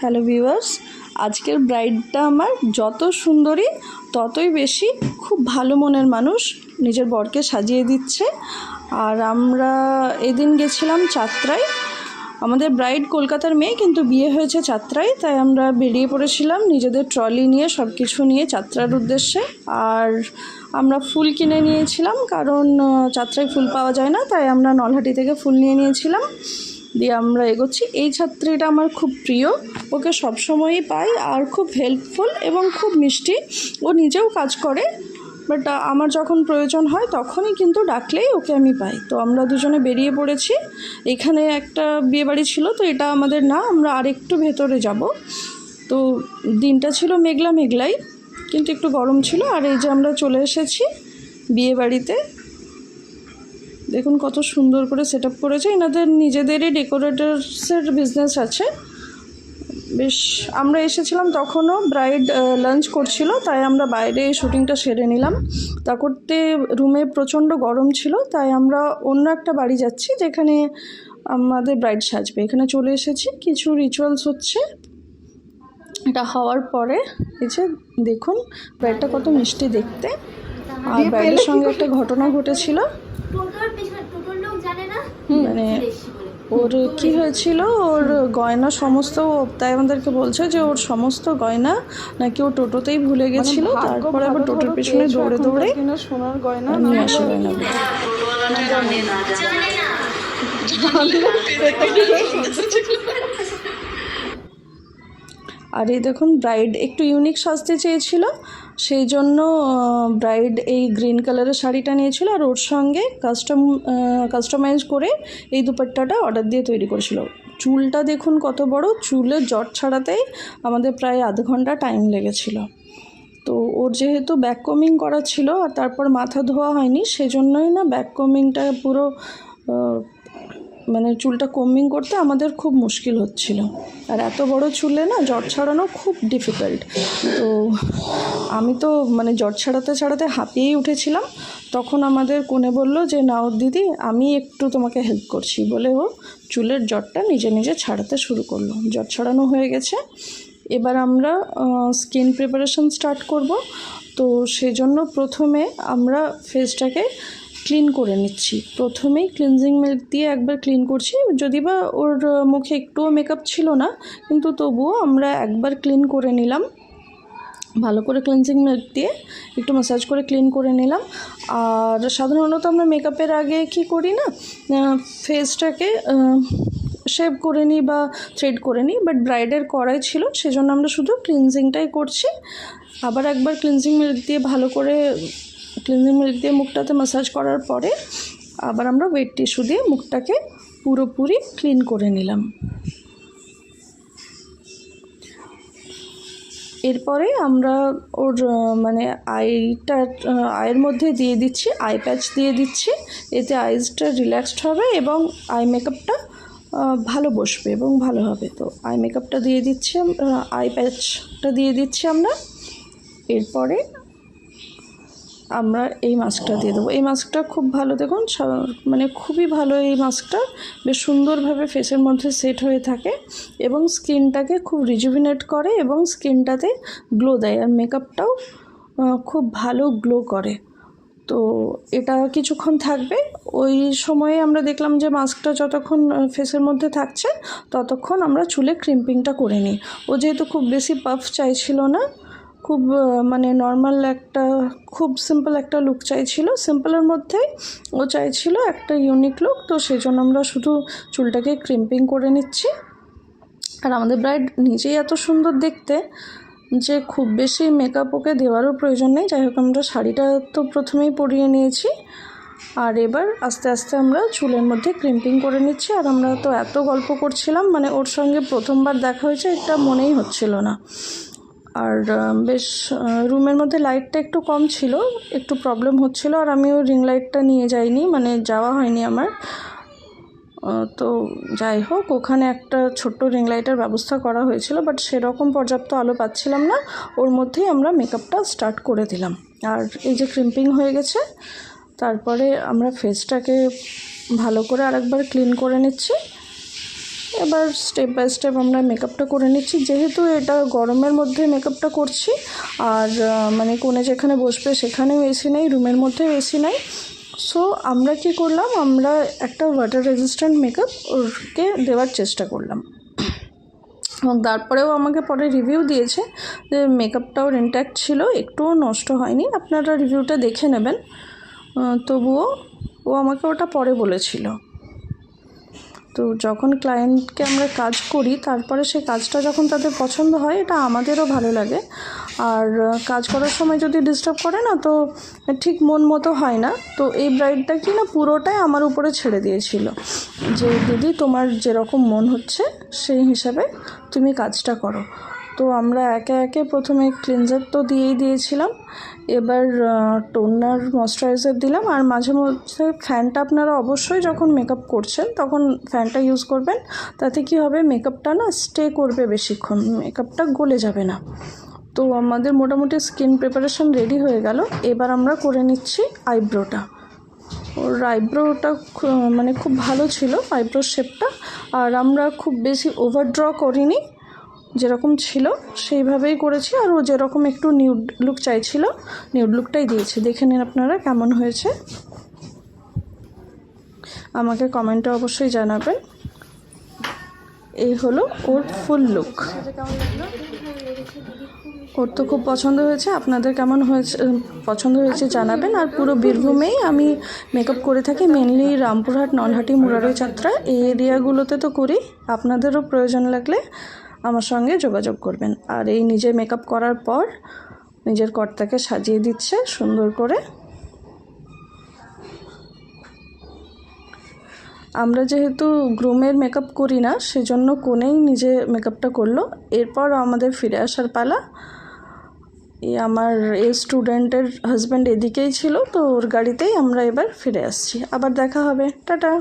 Hello viewers, আজকের ব্রাইডটা আমার যত সুন্দরী ততই বেশি খুব ভালো মনের মানুষ, নিজের বরকে সাজিয়ে দিচ্ছে। আর আমরা এদিন গেছিলাম চাতরায়। আমাদের ব্রাইড কলকাতার মেয়ে, কিন্তু বিয়ে হয়েছে চাতরায়, তাই আমরা বেরিয়ে পড়েছিলাম নিজেদের ট্রলি নিয়ে, সব কিছু নিয়ে চাতরার উদ্দেশ্যে। আর আমরা ফুল কিনে নিয়েছিলাম, কারণ চাতরায় ফুল পাওয়া যায় না, তাই আমরা নলহাটি থেকে ফুল নিয়ে নিয়েছিলাম। দিয়ে আমরা এগোচ্ছি। এই ছাত্রীটা আমার খুব প্রিয়, ওকে সবসময়ই পাই, আর খুব হেল্পফুল এবং খুব মিষ্টি। ও নিজেও কাজ করে, বাট আমার যখন প্রয়োজন হয় তখনই কিন্তু ডাকলেই ওকে আমি পাই। তো আমরা দুজনে বেরিয়ে পড়েছি। এখানে একটা বিয়েবাড়ি ছিল, তো এটা আমাদের না, আমরা আরেকটু ভেতরে যাব। তো দিনটা ছিল মেঘলা মেঘলাই, কিন্তু একটু গরম ছিল। আর এই যে আমরা চলে এসেছি বিয়েবাড়িতে। দেখুন কত সুন্দর করে সেট আপ করেছে। এনাদের নিজেদেরই ডেকোরেটার্সের বিজনেস আছে বেশ। আমরা এসেছিলাম তখনও ব্রাইড লাঞ্চ করছিল, তাই আমরা বাইরে শুটিংটা সেরে নিলাম। তা করতে রুমে প্রচণ্ড গরম ছিল, তাই আমরা অন্য একটা বাড়ি যাচ্ছি যেখানে আমাদের ব্রাইড সাজবে। এখানে চলে এসেছি, কিছু রিচুয়ালস হচ্ছে। এটা হওয়ার পরে এই যে দেখুন ব্রাইডটা কত মিষ্টি দেখতে। আর ব্রাইডের সঙ্গে একটা ঘটনা ঘটেছিল, মানে ওর কি হয়েছিল, ওর গয়না সমস্ত, তাই আমাদেরকে বলছে যে ওর সমস্ত গয়না নাকি ও টোটোতেই ভুলে গেছিল। তারপরে আবার টোটোর পেছনে দৌড়ে দৌড়ে সোনার গয়না নিয়ে আসে গয়নাগুলো। আর এই দেখুন ব্রাইড একটু ইউনিক সাজতে চেয়েছিল, সেই জন্য ব্রাইড এই গ্রিন কালারের শাড়িটা নিয়েছিল, আর ওর সঙ্গে কাস্টমাইজ করে এই দুপাট্টাটা অর্ডার দিয়ে তৈরি করেছিল। চুলটা দেখুন কত বড়, চুলের জট ছাড়াতেই আমাদের প্রায় আধ ঘন্টা টাইম লেগেছিল। তো ওর যেহেতু ব্যাক কমিং করা ছিল আর তারপর মাথা ধোয়া হয়নি, সেজন্যই না ব্যাক কমিংটা পুরো মানে চুলটা কম্বিং করতে আমাদের খুব মুশকিল হচ্ছিল। আর এত বড় চুলে না জট ছাড়ানো খুব ডিফিকাল্ট। তো আমি তো মানে জট ছাড়াতে ছাড়াতে হাঁপিয়েই উঠেছিলাম। তখন আমাদের কোণে বলল যে নাও দিদি, আমি একটু তোমাকে হেল্প করছি, বলে ও চুলের জটটা নিজে নিজে ছাড়াতে শুরু করলো। জট ছাড়ানো হয়ে গেছে, এবার আমরা স্কিন প্রিপারেশন স্টার্ট করব। তো সেজন্য প্রথমে আমরা ফেসটাকে ক্লিন করে নিচ্ছি। প্রথমেই ক্লিনজিং মিল্ক দিয়ে একবার ক্লিন করছি, যদি বা ওর মুখে একটুও মেকআপ ছিল না, কিন্তু তবুও আমরা একবার ক্লিন করে নিলাম। ভালো করে ক্লিনজিং মিল্ক দিয়ে একটু ম্যাসাজ করে ক্লিন করে নিলাম। আর সাধারণত আমরা মেকআপের আগে কি করি না, ফেসটাকে শেভ করে নিই বা থ্রেড করে নিই, বাট ব্রাইডের করাই ছিল, সেজন্য আমরা শুধু ক্লিনজিংটাই করছি। আবার একবার ক্লিনজিং মিল্ক দিয়ে ভালো করে মুখটাতে ম্যাসাজ করার পরে আবার আমরা ওয়েট টিস্যু দিয়ে মুখটাকে পুরোপুরি ক্লিন করে নিলাম। এরপরে আমরা ওর মানে আইয়ের মধ্যে দিয়ে দিচ্ছি আই প্যাচ দিয়ে দিচ্ছি, এতে আইসটা রিল্যাক্সড হবে এবং আই মেকআপটা ভালো বসবে এবং ভালো হবে। তো আই মেকআপটা দিয়ে দিচ্ছি, আই প্যাচটা দিয়ে দিচ্ছি আমরা। এরপরে আমরা এই মাস্কটা দিয়ে দেবো। এই মাস্কটা খুব ভালো, দেখুন মানে খুবই ভালো। এই মাস্কটা বেশ সুন্দরভাবে ফেসের মধ্যে সেট হয়ে থাকে এবং স্কিনটাকে খুব রিজুভিনেট করে এবং স্কিনটাতে গ্লো দেয়, আর মেকআপটাও খুব ভালো গ্লো করে। তো এটা কিছুক্ষণ থাকবে। ওই সময়ে আমরা দেখলাম যে মাস্কটা যতক্ষণ ফেসের মধ্যে থাকছে ততক্ষণ আমরা চুলে ক্রিম্পিংটা করে নিই। ও যেহেতু খুব বেশি পাফ চাইছিল না, খুব মানে নর্মাল একটা খুব সিম্পল একটা লুক চাইছিল, সিম্পলের মধ্যেই ও চাইছিল একটা ইউনিক লুক। তো সেই জন্য আমরা শুধু চুলটাকে ক্রিম্পিং করে নিচ্ছি। আর আমাদের ব্রাইড নিজেই এত সুন্দর দেখতে যে খুব বেশি মেকআপ ওকে দেওয়ারও প্রয়োজন নেই। যাই হোক, আমরা শাড়িটা তো প্রথমেই পরিয়ে নিয়েছি, আর এবার আস্তে আস্তে আমরা চুলের মধ্যে ক্রিম্পিং করে নিচ্ছি। আর আমরা তো এত গল্প করছিলাম, মানে ওর সঙ্গে প্রথমবার দেখা হয়েছে এটা মনেই হচ্ছিল না। আর বেশ রুমের মধ্যে লাইটটা একটু কম ছিল, একটু প্রবলেম হচ্ছিল, আর আমিও রিং লাইটটা নিয়ে যাইনি, মানে যাওয়া হয়নি আমার। তো যাই হোক, ওখানে একটা ছোট্ট রিং লাইটের ব্যবস্থা করা হয়েছিল, বাট সেরকম পর্যাপ্ত আলো পাচ্ছিলাম না। ওর মধ্যেই আমরা মেকআপটা স্টার্ট করে দিলাম। আর এই যে ক্রিম্পিং হয়ে গেছে, তারপরে আমরা ফেসটাকে ভালো করে আরেকবার ক্লিন করে নিচ্ছি এবার স্টেপ বাই স্টেপ আমরা মেকআপটা করে নিচ্ছি। যেহেতু এটা গরমের মধ্যে মেকআপটা করছি, আর মানে কোণে যেখানে বসবে সেখানেও এসি নেই, রুমের মধ্যেও এসি নেই। সো আমরা কি করলাম, আমরা একটা ওয়াটার রেজিস্ট্যান্ট মেকআপ ওরকে দেওয়ার চেষ্টা করলাম, এবং তারপরেও আমাকে পরে রিভিউ দিয়েছে যে মেকআপটাও ইনট্যাক্ট ছিল, একটুও নষ্ট হয়নি। আপনারা রিভিউটা দেখে নেবেন। তবুও ও আমাকে ওটা পরে বলেছিল। তো যখন ক্লায়েন্টকে আমরা কাজ করি, তারপরে সেই কাজটা যখন তাদের পছন্দ হয়, এটা আমাদেরও ভালো লাগে। আর কাজ করার সময় যদি ডিস্টার্ব করে না, তো ঠিক মন মতো হয় না। তো এই ব্রাইডটা কি না পুরোটাই আমার উপরে ছেড়ে দিয়েছিল যে দিদি তোমার যেরকম মন হচ্ছে সেই হিসাবে তুমি কাজটা করো। তো আমরা একে একে প্রথমে ক্লিনজার তো দিয়েই দিয়েছিলাম, এবার টোনার ময়শ্চারাইজার দিলাম। আর মাঝে মধ্যে ফ্যানটা আপনারা অবশ্যই যখন মেকআপ করছেন তখন ফ্যানটা ইউজ করবেন। তাতে কি হবে, মেকআপটা না স্টে করবে বেশিক্ষণ, মেকআপটা গলে যাবে না। তো আমাদের মোটামুটি স্কিন প্রিপারেশন রেডি হয়ে গেল। এবার আমরা করে নিচ্ছি আইব্রোটা। ওর আইব্রোটা মানে খুব ভালো ছিল আইব্রোর শেপটা, আর আমরা খুব বেশি ওভার ড্র করিনি, যেরকম ছিল সেইভাবেই করেছি। আর ও যেরকম একটু নিউড লুক চাইছিল, নিউড লুকটাই দিয়েছি। দেখে নিন আপনারা কেমন হয়েছে, আমাকে কমেন্টে অবশ্যই জানাবেন। এই হলো ওর ফুল লুক। ওর তো খুব পছন্দ হয়েছে, আপনাদের কেমন হয়েছে পছন্দ হয়েছে জানাবেন। আর পুরো বীরভূমেই আমি মেকআপ করে থাকি, মেনলি রামপুরহাট, নলহাটি, মুরারই, যাত্রা এই এরিয়াগুলোতে তো করি। আপনাদেরও প্রয়োজন লাগলে আমার সঙ্গে যোগাযোগ করবেন। আর এই নিজে মেকআপ করার পর নিজের কর্তাকে সাজিয়ে দিচ্ছে সুন্দর করে। আমরা যেহেতু গ্রুমের মেকআপ করি না, সেজন্য কোনেই নিজে মেকআপটা করলো। এরপর আমাদের ফিরে আসার পালা। আমার এই স্টুডেন্টের হাজব্যান্ড এদিকেই ছিল, তো ওর গাড়িতেই আমরা এবার ফিরে আসছি। আবার দেখা হবে, টাটা।